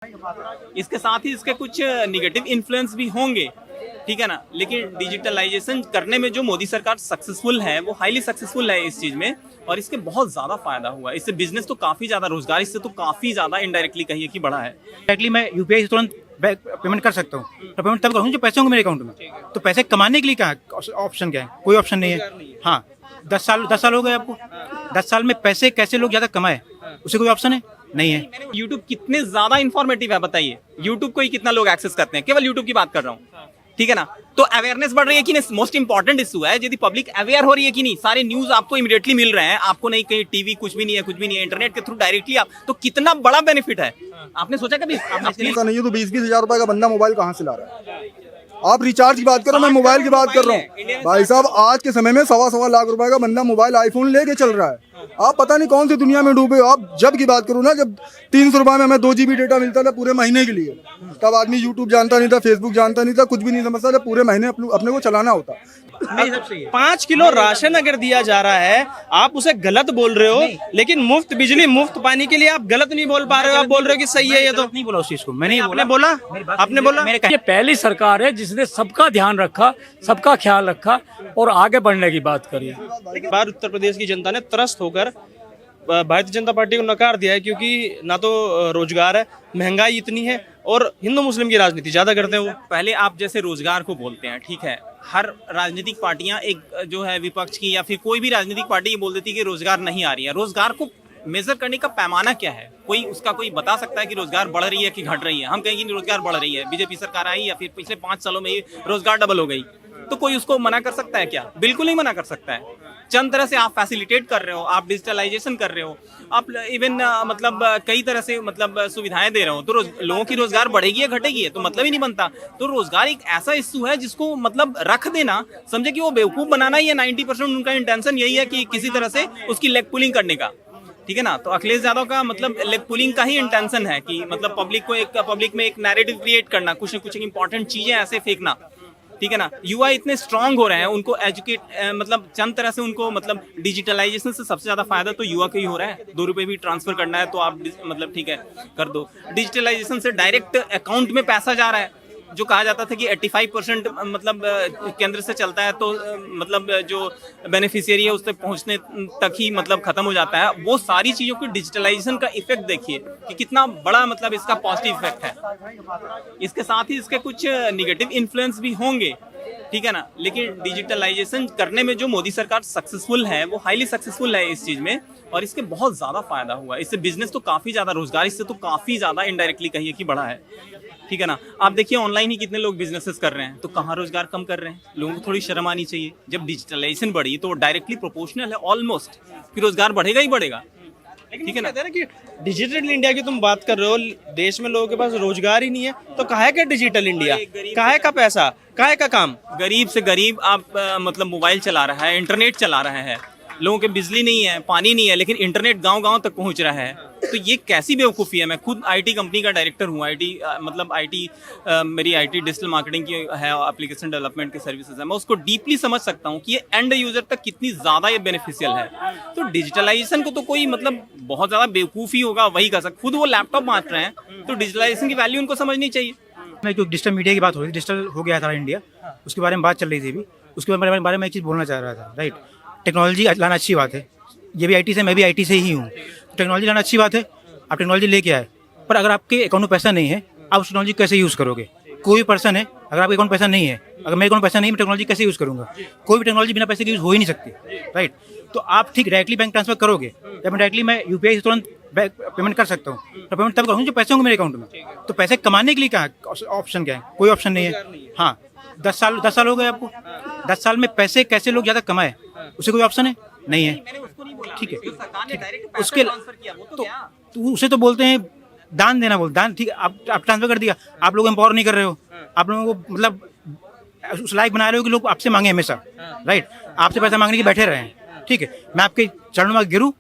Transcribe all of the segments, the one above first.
इसके साथ ही इसके कुछ निगेटिव इन्फ्लुएंस भी होंगे, ठीक है ना। लेकिन डिजिटलाइजेशन करने में जो मोदी सरकार सक्सेसफुल है, वो हाईली सक्सेसफुल है इस चीज में, और इसके बहुत ज्यादा फायदा हुआ। इससे बिजनेस तो काफी ज्यादा, रोजगार इससे तो काफी ज्यादा इनडायरेक्टली कहिए कि बढ़ा है। डायरेक्टली मैं यूपीआई से तुरंत पेमेंट कर सकता हूँ, तो पेमेंट तब करूँ जो पैसे होंगे मेरे अकाउंट में। तो पैसे कमाने के लिए क्या ऑप्शन क्या है? कोई ऑप्शन नहीं है। हाँ, 10 साल हो गए आपको। 10 साल में पैसे कैसे लोग ज्यादा कमाए, उसे कोई ऑप्शन है? नहीं है। यूट्यूब कितने ज्यादा इन्फॉर्मेटिव है बताइए। यूट्यूब को ही कितना लोग एक्सेस करते हैं, केवल यूट्यूब की बात कर रहा हूँ, ठीक है ना। तो अवेयरनेस बढ़ रही है कि नहीं, मोस्ट इंपॉर्टेंट इशू है। यदि पब्लिक अवेयर हो रही है कि नहीं, सारे न्यूज आपको इमीडिएटली मिल रहे हैं, आपको नहीं कहीं टीवी कुछ भी नहीं है, कुछ भी नहीं है, इंटरनेट के थ्रू डायरेक्टली आप, तो कितना बड़ा बेनिफिट है। आपने सोचा कभी? ऐसा नहीं है तो 20-20 हजार रुपए का बंदा मोबाइल कहाँ से ला रहा है? आप रिचार्ज की बात करो, मैं मोबाइल की बात कर रहा हूँ। भाई साहब, आज के समय में 1.25 लाख रुपए का बंदा मोबाइल आईफोन लेके चल रहा है। आप पता नहीं कौन सी दुनिया में डूबे हो। आप जब की बात करो ना, जब 300 रुपए में हमें 2 GB डेटा मिलता था पूरे महीने के लिए, तब आदमी यूट्यूब जानता नहीं था, फेसबुक जानता नहीं था, कुछ भी नहीं समझता था। पूरे महीने अपने को चलाना होता। 5 किलो राशन अगर दिया जा रहा है, आप उसे गलत बोल रहे हो, लेकिन मुफ्त बिजली मुफ्त पानी के लिए आप गलत नहीं बोल पा रहे हो। आप बोल रहे हो कि सही है। ये तो नहीं बोला उस चीज को, मैंने आपने बोला, आपने बोला। ये पहली सरकार है जिसने सबका ध्यान रखा, सबका ख्याल रखा और आगे बढ़ने की बात करी। बार उत्तर प्रदेश की जनता ने त्रस्त होकर भारतीय जनता पार्टी को नकार दिया है, क्योंकि ना तो रोजगार है, महंगाई इतनी है, और हिंदू मुस्लिम की राजनीति ज्यादा करते हैं वो। पहले आप जैसे रोजगार को बोलते हैं, ठीक है, हर राजनीतिक पार्टियां एक जो है विपक्ष की या फिर कोई भी राजनीतिक पार्टी ये बोल देती है कि रोजगार नहीं आ रही है। रोजगार को मेजर करने का पैमाना क्या है? कोई बता सकता है कि रोजगार बढ़ रही है कि घट रही है? हम कहेंगे कि रोजगार बढ़ रही है, बीजेपी सरकार आई या फिर पिछले 5 सालों में ही रोजगार डबल हो गई, तो कोई उसको मना कर सकता है क्या? बिल्कुल नहीं मना कर सकता है। चंद तरह से आप फैसिलिटेट कर रहे हो, आप डिजिटलाइजेशन कर रहे हो, आप इवन मतलब कई तरह से मतलब सुविधाएं दे रहे हो, तो लोगों की रोजगार बढ़ेगी या घटेगी, तो मतलब ही नहीं बनता। तो रोजगार एक ऐसा इश्यू है जिसको मतलब रख देना, समझे कि वो बेवकूफ बनाना ही है। 90% उनका इंटेंशन यही है कि किसी तरह से उसकी लेग पुलिंग करने का, ठीक है ना। तो अखिलेश यादव का मतलब लेग पुलिंग का ही इंटेंशन है कि मतलब पब्लिक में एक नैरेटिव क्रिएट करना, कुछ न कुछ इंपॉर्टेंट चीजें ऐसे फेंकना, ठीक है ना। युवा इतने स्ट्रांग हो रहे हैं, उनको एजुकेट मतलब चंद तरह से उनको मतलब डिजिटलाइजेशन से सबसे ज्यादा फायदा तो युवा को ही हो रहा है। 2 रुपए भी ट्रांसफर करना है तो आप मतलब ठीक है कर दो। डिजिटलाइजेशन से डायरेक्ट अकाउंट में पैसा जा रहा है। जो कहा जाता था कि 85% मतलब केंद्र से चलता है, तो मतलब जो बेनिफिशियरी है उस तक पहुंचने तक ही मतलब खत्म हो जाता है। वो सारी चीजों की डिजिटलाइजेशन का इफेक्ट देखिए कि कितना बड़ा मतलब इसका पॉजिटिव इफेक्ट है। इसके साथ ही इसके कुछ निगेटिव इन्फ्लुएंस भी होंगे, ठीक है ना। लेकिन डिजिटलाइजेशन करने में जो मोदी सरकार सक्सेसफुल है, वो हाईली सक्सेसफुल है इस चीज में, और इसके बहुत ज्यादा फायदा हुआ। इससे बिजनेस तो काफी ज्यादा, रोजगार इससे तो काफी ज्यादा इनडायरेक्टली कहिए कि बढ़ा है, ठीक है ना। आप देखिए ऑनलाइन ही कितने लोग बिजनेसेस कर रहे हैं, तो कहाँ रोजगार कम कर रहे हैं। लोगों को थोड़ी शर्म आनी चाहिए। जब डिजिटलाइजेशन बढ़ी तो डायरेक्टली प्रोपोर्शनल है ऑलमोस्ट कि रोजगार बढ़ेगा ही बढ़ेगा, ठीक है ना। कि डिजिटल इंडिया की तुम बात कर रहे हो, देश में लोगों के पास रोजगार ही नहीं है, तो काहे का डिजिटल इंडिया, काहे का पैसा, काहे का काम? गरीब से गरीब आप मतलब मोबाइल चला रहा है, इंटरनेट चला रहा है, लोगों के बिजली नहीं है, पानी नहीं है, लेकिन इंटरनेट गांव-गांव तक पहुंच रहा है। तो ये कैसी बेवकूफ़ी है। मैं खुद आईटी कंपनी का डायरेक्टर हूँ। मेरी आईटी डिजिटल मार्केटिंग की है, एप्लीकेशन डेवलपमेंट के सर्विसेज है। मैं उसको डीपली समझ सकता हूँ कि ये एंड यूजर तक कितनी ज़्यादा ये बेनिफिशियल है। तो डिजिटलाइजेशन को तो कोई मतलब बहुत ज़्यादा बेवकूफ़ी होगा वही कर सकता। खुद वो लैपटॉप बांट रहे हैं, तो डिजिटलाइजेशन की वैल्यू उनको समझनी चाहिए। मैं जो डिजिटल मीडिया की बात हो रही थी, डिजिटल हो गया था इंडिया, उसके बारे में बात चल रही थी अभी। उसके बारे में एक चीज़ बोलना चाह रहा था, राइट। टेक्नोलॉजी लाना अच्छी बात है। ये भी आईटी से, मैं भी आईटी से ही हूँ। टेक्नोलॉजी लाना अच्छी बात है, आप टेक्नोलॉजी लेके आए, पर अगर आपके अकाउंट में पैसा नहीं है, आप उस टेक्नोलॉजी कैसे यूज़ करोगे? कोई भी पर्सन है, अगर आपके अकाउंट पैसा नहीं है, अगर मेरे अकाउंट पैसा नहीं है, मैं टेक्नोलॉजी कैसे यूज़ करूँगा? कोई भी टेक्नोलॉजी बिना पैसे की यूज़ हो ही नहीं सकती, राइट। तो आप ठीक डायरेक्टली बैंक ट्रांसफर करोगे, या डायरेक्टली मैं यूपीआई से तुरंत पेमेंट कर सकता हूँ, तो पेमेंट तब करूँ जो पैसे होंगे मेरे अकाउंट में। तो पैसे कमाने के लिए क्या ऑप्शन क्या है? कोई ऑप्शन नहीं है। हाँ, 10 साल हो गए आपको। 10 साल में पैसे कैसे लोग ज़्यादा कमाए, उसे कोई ऑप्शन है? नहीं है, ठीक है। उसके तो उसे तो बोलते हैं दान देना, बोल दान, ठीक है। आप ट्रांसफर कर दिया, आप लोग एम्पावर नहीं कर रहे हो, आप लोगों को मतलब उस लायक बना रहे हो कि लोग आपसे मांगे हमेशा, राइट। आपसे पैसा मांगने के बैठे रहे हैं, ठीक है। मैं आपके चरणों में गिरूं,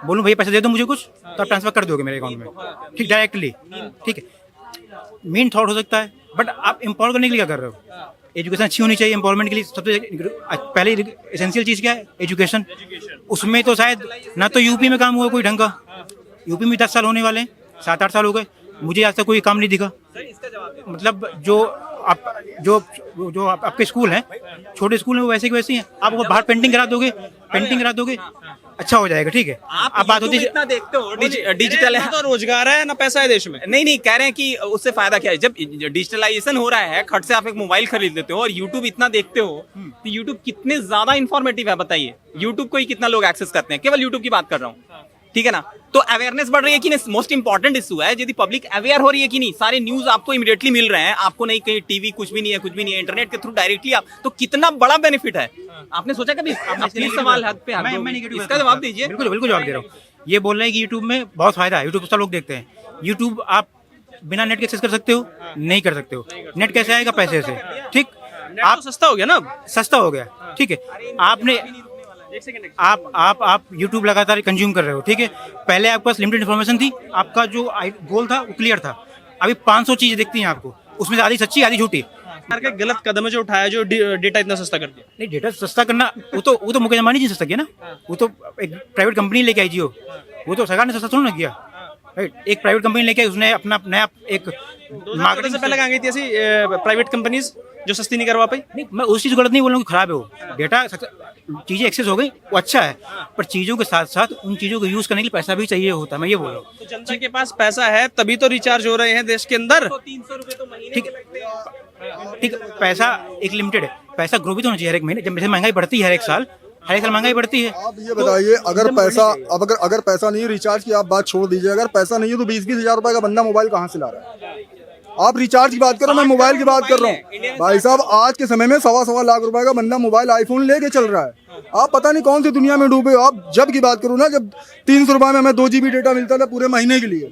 बोलूं भैया पैसा दे दो मुझे कुछ, तो आप ट्रांसफर कर दोगे मेरे अकाउंट में, ठीक, डायरेक्टली, ठीक है। मीन थॉट हो सकता है, बट आप एम्पावर करने के लिए क्या कर रहे हो? एजुकेशन अच्छी होनी चाहिए एम्पावरमेंट के लिए। सबसे पहले एसेंशियल चीज़ क्या है? एजुकेशन। उसमें तो शायद ना तो यूपी में काम हुआ कोई ढंग का। यूपी में 10 साल होने वाले हैं, 7-8 साल हो गए, मुझे आज तक कोई काम नहीं दिखा। मतलब जो आपके स्कूल हैं, छोटे स्कूल हैं, वो वैसे के वैसे ही हैं। आप वो बाहर पेंटिंग करा दोगे अच्छा हो जाएगा, ठीक है। आप बात होती है इतना देखते हो डिजिटल है तो रोजगार है ना पैसा है देश में। नहीं कह रहे हैं कि उससे फायदा क्या है, जब डिजिटलाइजेशन हो रहा है, खट से आप एक मोबाइल खरीद लेते हो और यूट्यूब इतना देखते हो, तो यूट्यूब कितने ज्यादा इंफॉर्मेटिव है बताइए। यूट्यूब को ही कितना लोग एक्सेस करते हैं, केवल यूट्यूब की बात कर रहा हूँ, ठीक है ना। तो अवेयरनेस बढ़ रही है कि नहीं, मोस्ट इंपॉर्टेंट इशू है। यदि पब्लिक अवेयर हो रही है कि नहीं, सारे न्यूज आपको इमीडिएटली मिल रहे हैं, आपको नहीं कहीं टीवी कुछ भी नहीं है, इंटरनेट के थ्रू डायरेक्टली आप, तो कितना बड़ा बेनिफिट है। आपने सोचा कभी? प्लीज सवाल हद पे इसका जवाब दीजिए। बिल्कुल जवाब दे रहा हूँ। ये बोल रहे हैं कि यूट्यूब में बहुत फायदा है, यूट्यूब सब लोग देखते हैं। यूट्यूब आप बिना नेट के एक्सेस कर सकते हो? नहीं कर सकते हो। नेट कैसे आएगा? पैसे से, ठीक। आप सस्ता हो गया ना, सस्ता हो गया, ठीक है। आपने आप YouTube लगातार कंज्यूम कर रहे हो, ठीक है। पहले आपके पास लिमिटेड इन्फॉर्मेशन थी, आपका जो गोल था वो क्लियर था। अभी 500 चीजें दिखती हैं आपको, उसमें से आधी सच्ची आधी झूठी। सरकार का गलत कदम है जो उठाया, जो डेटा इतना सस्ता कर दिया। नहीं, डेटा सस्ता करना वो तो मुकेश अंबानी जी ने सस्ता किया ना। वो तो एक प्राइवेट कंपनी लेके आई जियो, वो तो सरकार ने सस्ता थोड़ा ना किया। एक प्राइवेट कंपनी लेके उसने अपना नया एक मार्केटिंग से पहले कहाँ गई थी ऐसी प्राइवेट कंपनीज जो सस्ती नहीं करवा पाई? नहीं, मैं उस चीज को गलत नहीं बोल रहा हूँ कि खराब है वो डेटा, चीजें एक्सेस हो गई वो अच्छा है, पर चीजों के साथ साथ उन चीजों को यूज करने के लिए पैसा भी चाहिए होता है, मैं ये बोल रहा हूँ। तो जनता के पास पैसा है तभी तो रिचार्ज हो रहे हैं देश के अंदर। 300 रुपए तो महीने ठीक ठीक, पैसा एक लिमिटेड है, पैसा ग्रो भी तो होना चाहिए हर एक महीने। जब जैसे महंगाई बढ़ती है हर एक साल महंगाई बढ़ती है। आप ये बताइए, अगर पैसा अगर पैसा नहीं है, रिचार्ज की आप बात छोड़ दीजिए, अगर पैसा नहीं है तो 20-20 हजार रुपए का बंदा मोबाइल कहाँ से ला रहा है? आप रिचार्ज की बात करो, मैं मोबाइल की बात कर रहा हूँ। भाई साहब, आज के समय में 1.25 लाख रुपए का बंदा मोबाइल आईफोन लेके चल रहा है। आप पता नहीं कौन सी दुनिया में डूबे हो। आप जब की बात करो ना, जब 300 रुपए में हमें 2 GB डेटा मिलता था पूरे महीने के लिए,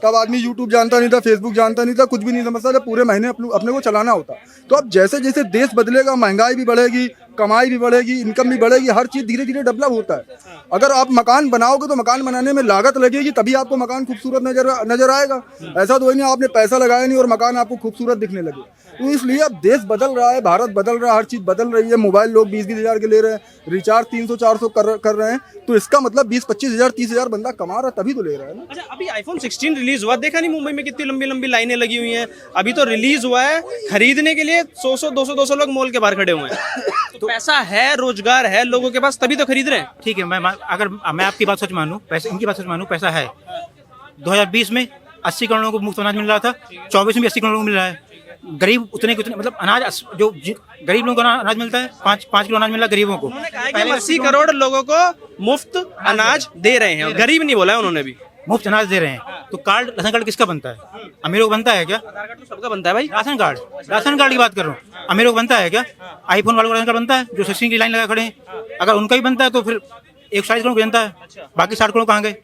तब आदमी यूट्यूब जानता नहीं था, फेसबुक जानता नहीं था, कुछ भी नहीं समझता था, पूरे महीने अपने को चलाना होता। तो अब जैसे जैसे देश बदलेगा, महंगाई भी बढ़ेगी, कमाई भी बढ़ेगी, इनकम भी बढ़ेगी, हर चीज धीरे धीरे डेवलप होता है। अगर आप मकान बनाओगे तो मकान बनाने में लागत लगेगी, तभी आपको मकान खूबसूरत नजर आएगा। ऐसा तो नहीं आपने पैसा लगाया नहीं और मकान आपको खूबसूरत दिखने लगे। तो इसलिए अब देश बदल रहा है, भारत बदल रहा है, हर चीज बदल रही है। मोबाइल लोग 20-20 हजार के ले रहे हैं, रिचार्ज 300-400 कर रहे हैं, तो इसका मतलब 20-25 हजार 30 हजार बंदा कमा रहा है, तभी तो ले रहा है ना। अच्छा, अभी आईफोन 16 रिलीज हुआ, देखा नहीं मुंबई में कितनी लंबी लंबी लाइनें लगी हुई हैं। अभी तो रिलीज हुआ है, खरीदने के लिए 100-200 लोग मॉल के बाहर खड़े हुए हैं। तो पैसा है, रोजगार है लोगों के पास, तभी तो खरीद रहे हैं। ठीक है, अगर मैं आपकी बात सच मानूं, पैसे इनकी बात सच मानूं, पैसा है। 2020 में 80 करोड़ लोगों को मुफ्त अनाज मिल रहा था, 24 में भी 80 करोड़ लोगों को मिल रहा है। गरीब उतने मतलब अनाज जो गरीब लोगों को अनाज मिलता है, 5 किलो अनाज मिल रहा है गरीबों को। उन्होंने कहा कि 80 करोड़ लोगों को मुफ्त अनाज दे रहे हैं, गरीब नहीं बोला है उन्होंने भी, मुफ्त अनाज दे रहे हैं। तो राशन कार्ड किसका बनता है? अमीरों को बनता है क्या? आधार कार्ड तो सबका बनता है भाई। राशन कार्ड की बात कर रहा हूँ, अमीरों को बनता है क्या? आईफोन वालों को राशन कार्ड बनता है जो 16 की लाइन लगा खड़े हैं। अगर उनका ही बनता है तो फिर 140 करोड़ को जनता है, बाकी 60 करोड़ कहाँ गए?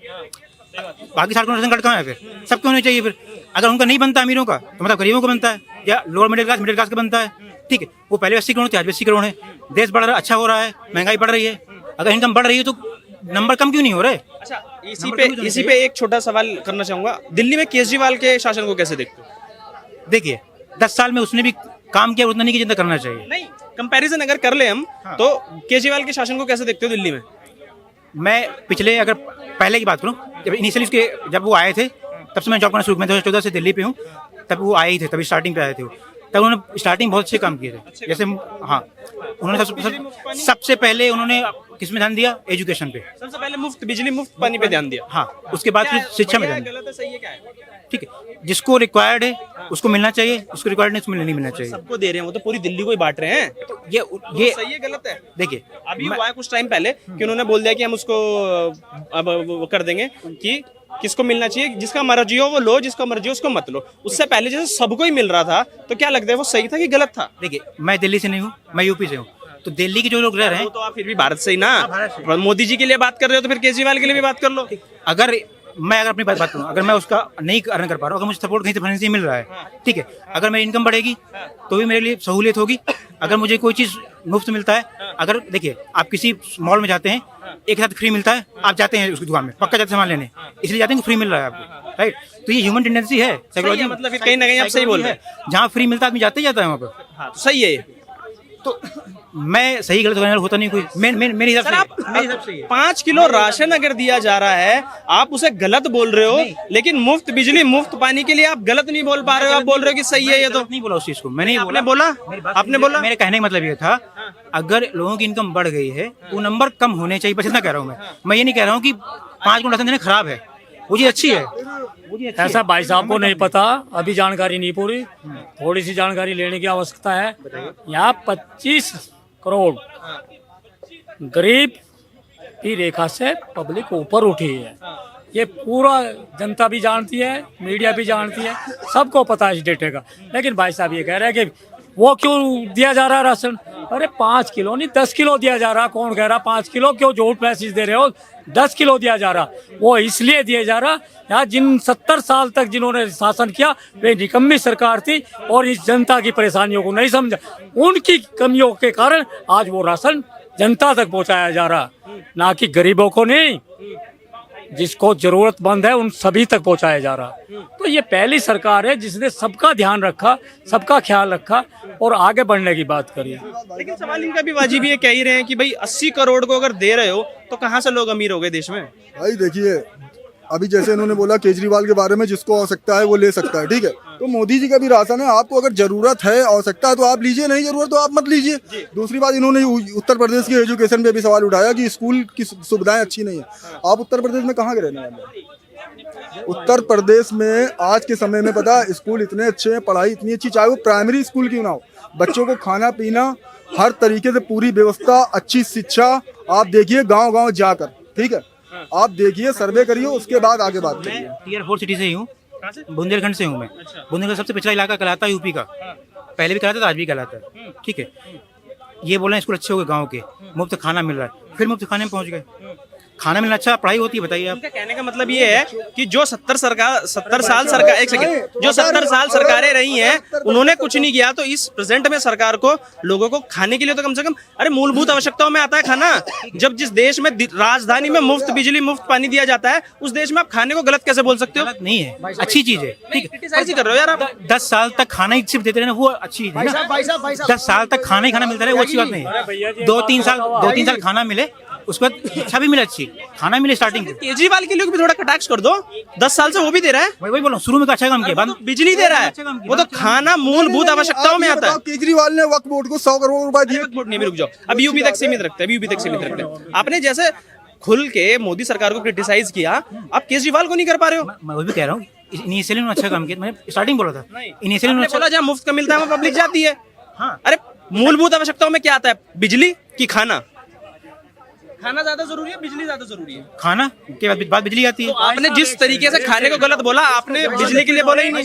बाकी 60 करोड़ राशन कार्ड कहाँ है? फिर सबके होने चाहिए। फिर अगर उनका नहीं बनता अमीरों का, तो मतलब गरीबों को बनता है या लोअर मिडिल क्लास का बनता है। ठीक है, वो पहले 80 करोड़ थे, आज 80 करोड़ है। देश बढ़ रहा है, अच्छा हो रहा है, महंगाई बढ़ रही है। अगर इनकम बढ़ रही है तो नंबर कम क्यों नहीं हो रहे? अच्छा, इसी पे एक छोटा सवाल करना चाहूंगा, दिल्ली में केजरीवाल के शासन को कैसे देखते हो? देखिए, 10 साल में उसने भी काम किया, उतना नहीं कि जितना करना चाहिए। नहीं, कंपैरिजन अगर कर ले हम, तो केजरीवाल के शासन को कैसे देखते हो दिल्ली में? मैं पिछले अगर पहले की बात करूं, जब इनिशियली जब वो आए थे, तब से मैं जॉब करना शुरू, मैं 2014 से दिल्ली पे हूँ, तब वो आए ही थे, तभी स्टार्टिंग पे आए थे। तब उन्होंने स्टार्टिंग बहुत अच्छे काम किए थे। जैसे हाँ, उन्होंने सबसे पहले उन्होंने किस में ध्यान दिया? एजुकेशन पे। सबसे पहले मुफ्त बिजली, मुफ्त पानी पे ध्यान दिया। हाँ, उसके बाद फिर शिक्षा में ध्यान। गलत है, सही है, क्या है? ठीक है, जिसको रिक्वायर्ड है उसको मिलना चाहिए, जिसको रिक्वायर्ड नहीं उसको नहीं मिलना चाहिए। सबको दे रहे हैं, वो तो पूरी दिल्ली को ही बांट रहे हैं। ये सही है, गलत है? देखिए, अभी हुआ है कुछ टाइम पहले कि उन्होंने बोल दिया कि हम उसको अब वो कर देंगे कि किसको मिलना चाहिए, जिसका मर्जी हो वो लो, जिसका मर्जी हो उसको मत लो। उससे पहले जैसे सबको ही मिल रहा था, तो क्या लगता है वो सही था कि गलत था? देखिए, मैं दिल्ली से नहीं हूँ, मैं यूपी से हूँ। तो दिल्ली के जो लोग रह रहे हैं, तो आप फिर भी भारत से ही ना, मोदी जी के लिए बात कर रहे हो तो फिर केजरीवाल के लिए भी बात कर लो। अगर अपनी बात करूँ, अगर मैं उसका नहीं अर्न कर पा रहा हूँ, अगर मुझे सपोर्ट कहीं से फाइनेंशियल मिल रहा है, ठीक है, अगर मेरी इनकम बढ़ेगी तो भी मेरे लिए सहूलियत होगी। अगर मुझे कोई चीज़ मुफ्त मिलता है, अगर देखिए आप किसी मॉल में जाते हैं, एक साथ फ्री मिलता है, आप जाते हैं उसकी दुकान में, पक्का जाते सामान लेने, इसलिए जाते हैं कि फ्री मिल रहा है आपको, राइट? तो ये ह्यूमन टेंडेंसी है, साइकोलॉजी। मतलब कहीं ना कहीं आप सही बोल रहे हैं, जहाँ फ्री मिलता है आदमी जाते ही जाता है वहाँ पर। हाँ, तो सही है ये। तो मैं सही गलत होता नहीं कोई मेरे हिसाब सर से आप मेरे हिसाब से 5 किलो राशन अगर दिया जा रहा है, आप उसे गलत बोल रहे हो, लेकिन मुफ्त बिजली मुफ्त पानी के लिए आप गलत नहीं बोल पा रहे हो, आप बोल रहे हो कि सही है ये तो। नहीं बोला उस चीज को, मैंने आपने बोला, आपने बोला। मेरे कहने का मतलब ये था, अगर लोगों की इनकम बढ़ गई है वो नंबर कम होने चाहिए, बस इतना कह रहा हूँ मैं ये नहीं कह रहा हूँ कि 5 किलो राशन देना खराब है, वो चीज अच्छी है। ऐसा भाई साहब को नहीं पता, अभी जानकारी नहीं पूरी, थोड़ी सी जानकारी लेने की आवश्यकता है। यहाँ 25 करोड़ गरीब की रेखा से पब्लिक ऊपर उठी है, ये पूरा जनता भी जानती है, मीडिया भी जानती है, सबको पता है इस डेटे का। लेकिन भाई साहब ये कह रहे हैं कि वो क्यों दिया जा रहा है राशन, अरे 5 किलो नहीं 10 किलो दिया जा रहा। कौन कह रहा 5 किलो, क्यों झूठ मैसेज दे रहे हो? 10 किलो दिया जा रहा, वो इसलिए दिया जा रहा यार, जिन 70 साल तक जिन्होंने शासन किया वे निकम्मी सरकार थी और इस जनता की परेशानियों को नहीं समझा, उनकी कमियों के कारण आज वो राशन जनता तक पहुंचाया जा रहा, ना कि गरीबों को नहीं, जिसको जरूरतमंद है उन सभी तक पहुंचाया जा रहा। तो ये पहली सरकार है जिसने सबका ध्यान रखा, सबका ख्याल रखा और आगे बढ़ने की बात करी। लेकिन सवाल इनका भी वाजिब ये कह ही रहे हैं कि भाई 80 करोड़ को अगर दे रहे हो तो कहाँ से लोग अमीर हो गए देश में? भाई देखिए, अभी जैसे इन्होंने बोला केजरीवाल के बारे में, जिसको आवश्यकता है वो ले सकता है, ठीक है, तो मोदी जी का भी राशन है, आपको अगर जरूरत है आवश्यकता है तो आप लीजिए, नहीं जरूरत तो आप मत लीजिए। दूसरी बात, इन्होंने उत्तर प्रदेश की एजुकेशन पे भी सवाल उठाया कि स्कूल की सुविधाएं अच्छी नहीं है। आप उत्तर प्रदेश में कहाँ के रहने वाले हैं? उत्तर प्रदेश में आज के समय में पता है स्कूल इतने अच्छे हैं, पढ़ाई इतनी अच्छी, चाहे वो प्राइमरी स्कूल क्यों ना हो, बच्चों को खाना पीना हर तरीके से पूरी व्यवस्था, अच्छी शिक्षा। आप देखिए गाँव गाँव जाकर, ठीक है, आप देखिए, सर्वे करिए, उसके बाद आगे बात करिए। टियर 4 सिटी से ही हूँ, बुंदेलखंड से हूँ मैं। बुंदेलखंड सबसे पिछड़ा इलाका कहलाता है यूपी का, पहले भी कहलाता था, आज भी कहलाता है, ठीक है। ये बोल रहे हैं स्कूल अच्छे हो गए गाँव के, मुफ्त खाना मिल रहा है, फिर मुफ्त खाने में पहुँच गए। खाना मिलना अच्छा, पढ़ाई होती है, बताइए आप। इनका कहने का मतलब ये है कि जो 70 साल सरकार, एक सेकंड, जो 70 साल सरकारें रही हैं उन्होंने कुछ नहीं किया, तो इस प्रेजेंट में सरकार को लोगों को खाने के लिए तो कम से कम, अरे मूलभूत आवश्यकताओं में आता है खाना। जब जिस देश में राजधानी में मुफ्त बिजली मुफ्त पानी दिया जाता है, उस देश में आप खाने को गलत कैसे बोल सकते हो? गलत नहीं है, अच्छी चीज है, ठीक है। क्रिटिसाइज ही कर रहे हो यार आप। 10 साल तक खाना ही सिर्फ देते रहे ना, वो अच्छी चीज है ना। 10 साल तक खाना ही खाना मिलता रहे, वो अच्छी बात नहीं है। 2-3 साल खाना मिले, उसके बाद शिक्षा भी मिले, अच्छी खाना मिले स्टार्टिंग में। केजरीवाल के लिए भी थोड़ा कटाक्ष कर दो, 10 साल से वो भी दे रहा है, वही बोलो, शुरू में अच्छा काम किया, तो बिजली दे रहा है, वो तो खाना मूलभूत आवश्यकताओं में आता है। केजरीवाल ने वक्फ बोर्ड को 100 करोड़ रुपए दिए। वोट नहीं, रुक जाओ, अभी यूपी तक सीमित रखते हैं, अभी यूपी तक सीमित रखते हैं। आपने जैसे खुल के मोदी सरकार को क्रिटिसाइज किया, आप केजरीवाल को नहीं कर पा रहे हो। मैं वो भी कह रहा हूँ, इनिशियली उन्होंने अच्छा काम किया, मैंने स्टार्टिंग बोला था, इनिशियली आपने बोला जहाँ मुफ्त का मिलता है वहाँ पब्लिक जाती है। हाँ। अरे मूलभूत आवश्यकताओं में क्या आता है? बिजली की खाना? खाना ज्यादा जरूरी है, बिजली ज्यादा जरूरी है? खाना के बाद बिजली आती है। आपने जिस तरीके से खाने को गलत बोला, आपने बिजली के लिए बोला ही नहीं।